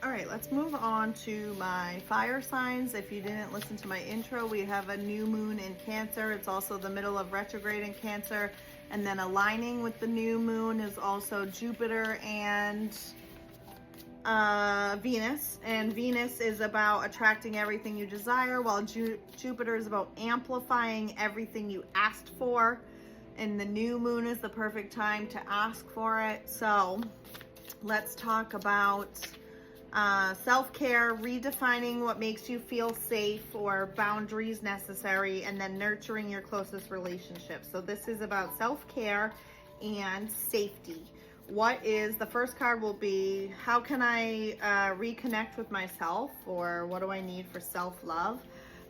All right, let's move on to my fire signs. If you didn't listen to my intro, we have a new moon in Cancer. It's also the middle of retrograde in Cancer. And then aligning with the new moon is also Jupiter and Venus. And Venus is about attracting everything you desire, while Jupiter is about amplifying everything you asked for. And the new moon is the perfect time to ask for it. So let's talk about self-care, redefining what makes you feel safe or boundaries necessary, and then nurturing your closest relationships. So this is about self-care and safety. What is the first card will be, how can I reconnect with myself, or what do I need for self-love?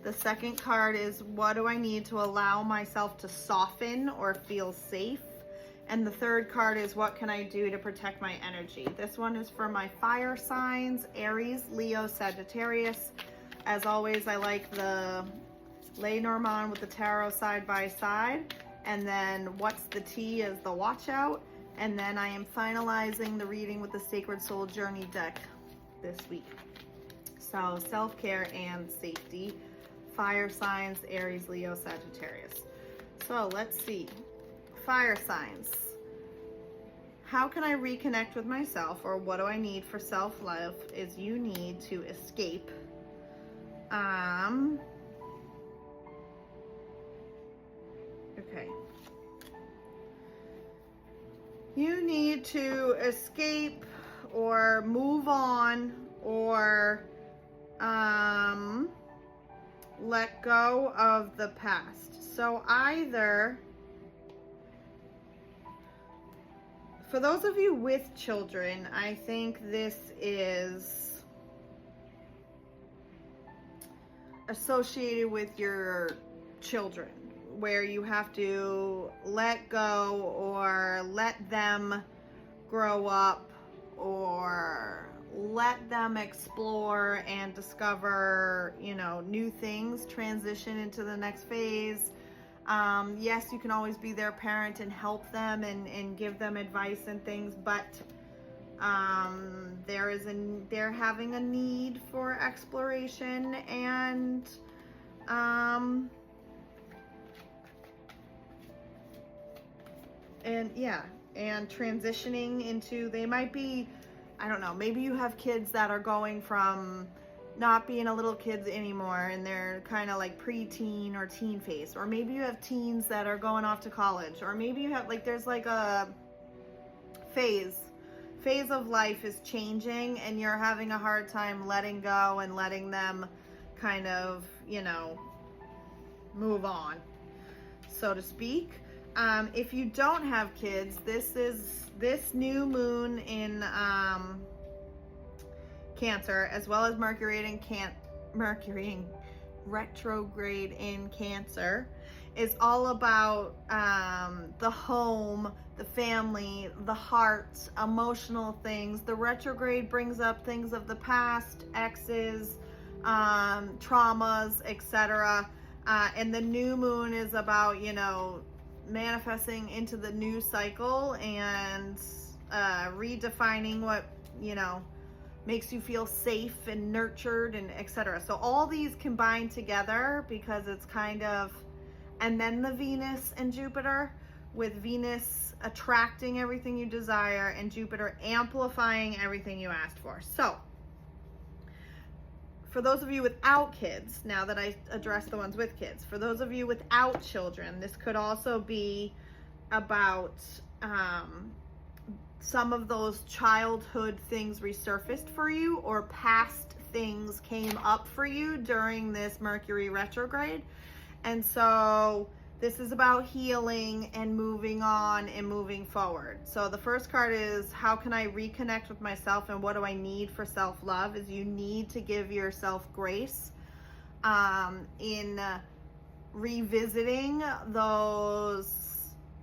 The second card is, what do I need to allow myself to soften or feel safe? And the third card is, what can I do to protect my energy? This one is for my fire signs, Aries, Leo, Sagittarius. As always, I like the Lenormand with the tarot side by side. And then what's the T is the watch out. And then I am finalizing the reading with the Sacred Soul Journey deck this week. So self-care and safety, fire signs, Aries, Leo, Sagittarius. So let's see. Fire signs. How can I reconnect with myself, or what do I need for self-love? Is you need to escape. Okay. You need to escape or move on or let go of the past. So either, for those of you with children, I think this is associated with your children, where you have to let go or let them grow up or let them explore and discover, new things, transition into the next phase. Yes, you can always be their parent and help them and give them advice and things, but they're having a need for exploration and transitioning into, they might be, I don't know, maybe you have kids that are going from not being a little kids anymore and they're kind of like pre-teen or teen phase, or maybe you have teens that are going off to college, or maybe you have there's like a phase of life is changing and you're having a hard time letting go and letting them kind of, move on, so to speak. If you don't have kids, this new moon in Cancer, as well as Mercury in retrograde in Cancer, is all about the home, the family, the heart, emotional things. The retrograde brings up things of the past, exes, traumas, etc. And the new moon is about, manifesting into the new cycle and redefining what, makes you feel safe and nurtured and etc. So all these combine together because it's kind of, and then the Venus and Jupiter, with Venus attracting everything you desire and Jupiter amplifying everything you asked for. So for those of you without kids, now that I addressed the ones with kids, for those of you without children, this could also be about some of those childhood things resurfaced for you, or past things came up for you during this Mercury retrograde. And so this is about healing and moving on and moving forward. So the first card is, how can I reconnect with myself and what do I need for self-love? Is you need to give yourself grace in revisiting those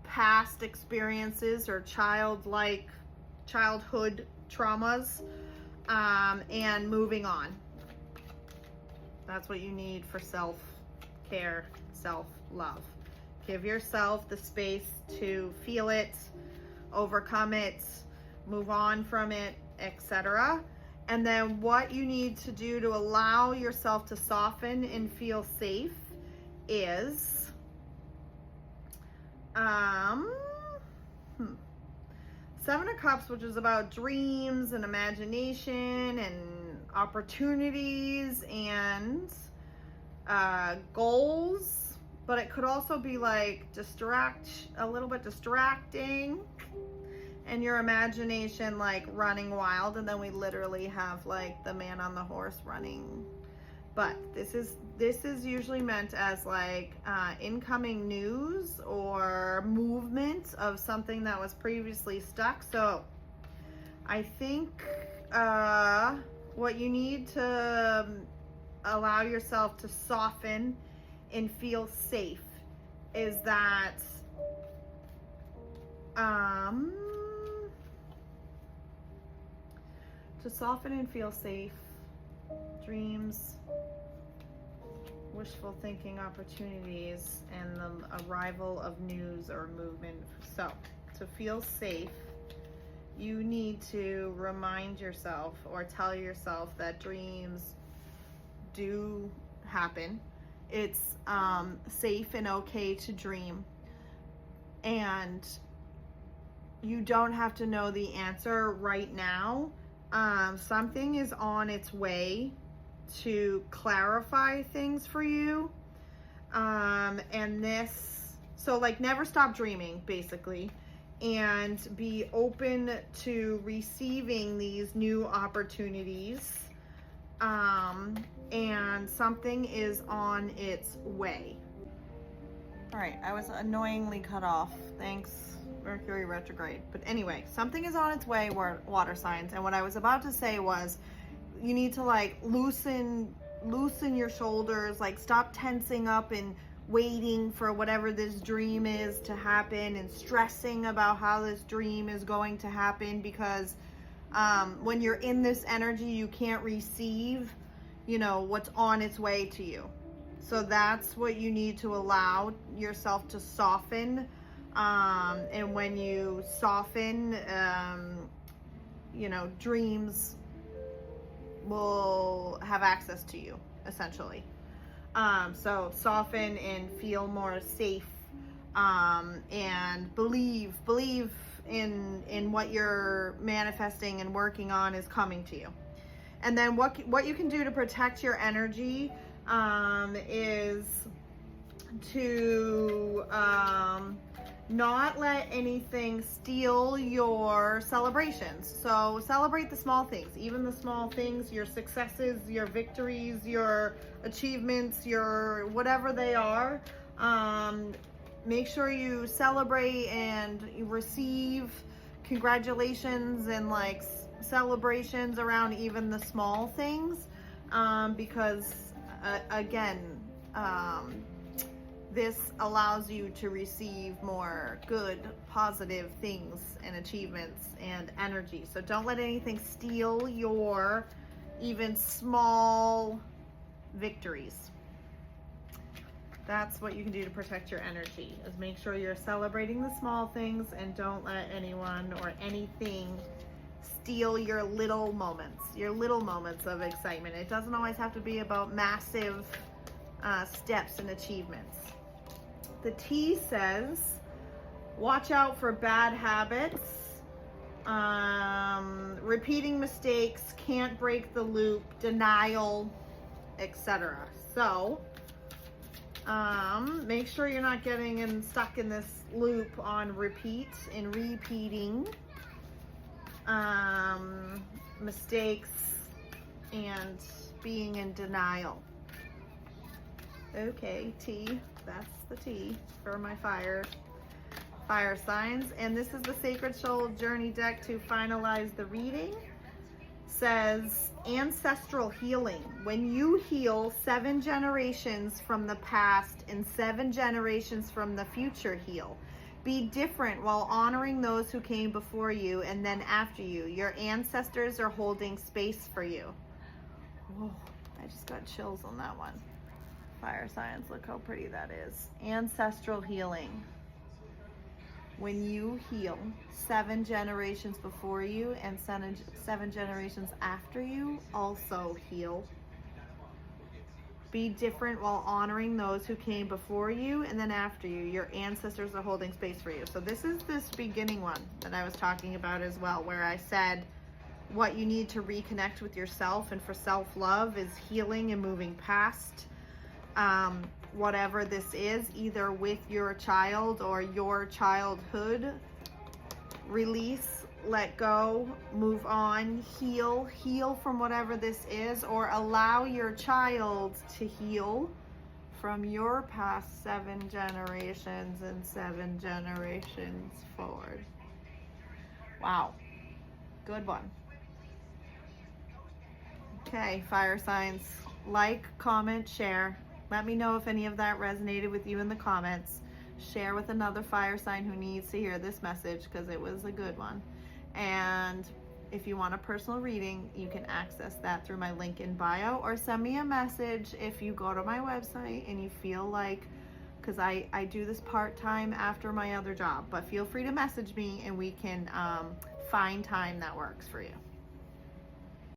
past experiences or childhood traumas, and moving on. That's what you need for self-care, self-love. Give yourself the space to feel it, overcome it, move on from it, etc. And then what you need to do to allow yourself to soften and feel safe is Seven of Cups, which is about dreams and imagination and opportunities and goals, but it could also be like a little bit distracting, and your imagination like running wild, and then we literally have like the man on the horse running. But this is usually meant as like incoming news or movement of something that was previously stuck. So I think what you need to allow yourself to soften and feel safe is that to soften and feel safe, dreams, wishful thinking, opportunities, and the arrival of news or movement. So to feel safe, you need to remind yourself or tell yourself that dreams do happen. It's safe and okay to dream, and you don't have to know the answer right now. Something is on its way to clarify things for you. And this, so like never stop dreaming basically, and be open to receiving these new opportunities. And something is on its way. All right, I was annoyingly cut off. Thanks, Mercury retrograde. But anyway, something is on its way, water signs. And what I was about to say was, you need to like loosen your shoulders, like stop tensing up and waiting for whatever this dream is to happen and stressing about how this dream is going to happen, because when you're in this energy, you can't receive, what's on its way to you. So that's what you need to allow yourself to soften. And when you soften, dreams will have access to you, essentially. So soften and feel more safe, and believe in what you're manifesting and working on is coming to you. And then what you can do to protect your energy is to not let anything steal your celebrations. So celebrate the small things, even the small things, your successes, your victories, your achievements, your whatever they are. Make sure you celebrate and you receive congratulations and like celebrations around even the small things, because again, this allows you to receive more good, positive things and achievements and energy. So don't let anything steal your even small victories. That's what you can do to protect your energy, is make sure you're celebrating the small things and don't let anyone or anything steal your little moments of excitement. It doesn't always have to be about massive steps and achievements. The T says, watch out for bad habits, repeating mistakes, can't break the loop, denial, etc. So make sure you're not getting stuck in this loop on repeat and repeating mistakes and being in denial. Okay, T, that's the T for my fire signs. And this is the Sacred Soul Journey deck to finalize the reading. Says ancestral healing. When you heal 7 generations from the past and 7 generations from the future heal. Be different while honoring those who came before you and then after you. Your ancestors are holding space for you. Whoa, I just got chills on that one. Fire signs, look how pretty that is. Ancestral healing. When you heal, 7 generations before you and 7 generations after you also heal. Be different while honoring those who came before you and then after you. Your ancestors are holding space for you. So this is this beginning one that I was talking about as well, where I said what you need to reconnect with yourself, and for self-love is healing and moving past whatever this is, either with your child or your childhood. Release, let go, move on, heal from whatever this is, or allow your child to heal from your past 7 generations and 7 generations forward. Wow, good one. Okay, fire signs, like, comment, share. Let me know if any of that resonated with you in the comments. Share with another fire sign who needs to hear this message, because it was a good one. And if you want a personal reading, you can access that through my link in bio, or send me a message if you go to my website and you feel like, because I do this part-time after my other job, but feel free to message me and we can find time that works for you.